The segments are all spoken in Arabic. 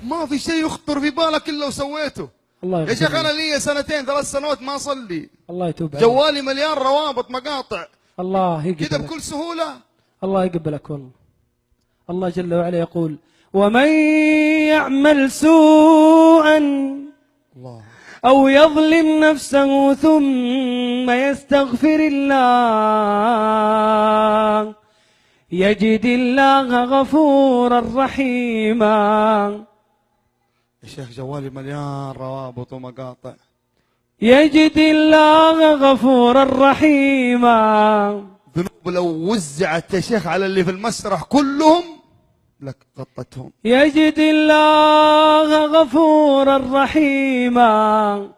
ما في شيء يخطر في بالك إلا وسويته. الله يا شيخ أنا لي 2 3 سنوات ما أصلي، الله يتوب عليك. جوالي مليان روابط مقاطع، الله يقبلك كذا بكل سهولة. الله يقبلك والله. الله جل وعلا يقول: ومن يعمل سوءا الله أو يظلم نفسه ثم يستغفر الله يجد الله غفورا رحيما. يا شيخ جوالي مليان روابط ومقاطع. يجد الله غفورا رحيما. ذنوب لو وزعت يا شيخ على اللي في المسرح كلهم لك غطتهم. يجد الله غفورا رحيما.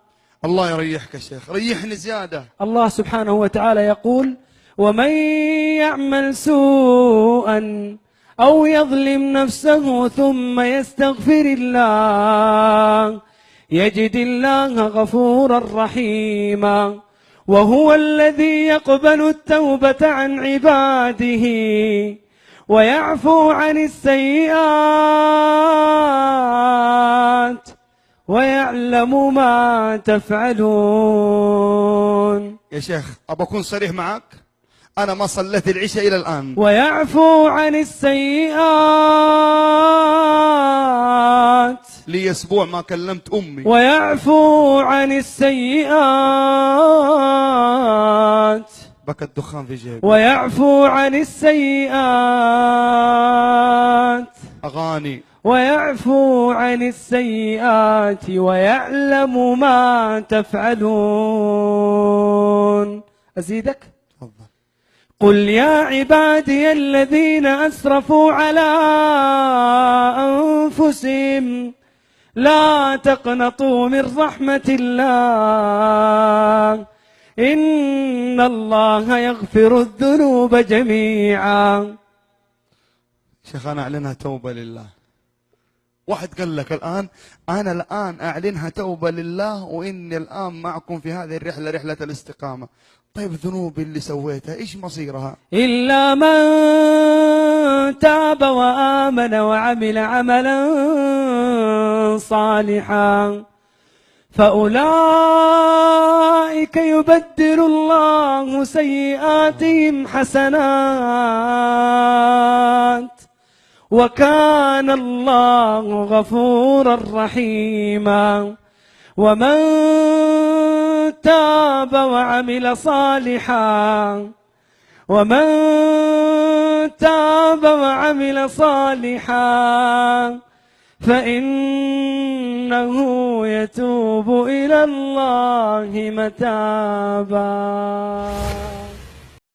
الله يريحك يا شيخ، ريحني زيادة. الله سبحانه وتعالى يقول: ومن يعمل سوءا أو يظلم نفسه ثم يستغفر الله يجد الله غفورا رحيما. وهو الذي يقبل التوبة عن عباده ويعفو عن السيئات ويعلم ما تفعلون. يا شيخ أبى أكون صريح معك، أنا ما صليت العشاء إلى الآن. ويعفو عن السيئات. لي أسبوع ما كلمت أمي. ويعفو عن السيئات. بكى الدخان في جيبي. ويعفو عن السيئات. أغاني. ويعفو عن السيئات ويعلم ما تفعلون. أزيدك؟ تفضل. قل يا عبادي الذين أسرفوا على أنفسهم لا تقنطوا من رحمة الله إن الله يغفر الذنوب جميعا. شيخ أنا أعلنها توبة لله. واحد قال لك الآن أنا الآن أعلنها توبة لله وإني الآن معكم في هذه الرحلة، رحلة الاستقامة. طيب ذنوبي اللي سويتها إيش مصيرها؟ إلا من تاب وآمن وعمل عملا صالحا فأولئك يبدل الله سيئاتهم حسنات وكان الله غفورا رحيما. ومن تاب وعمل صالحا فإنه يتوب إلى الله متابا.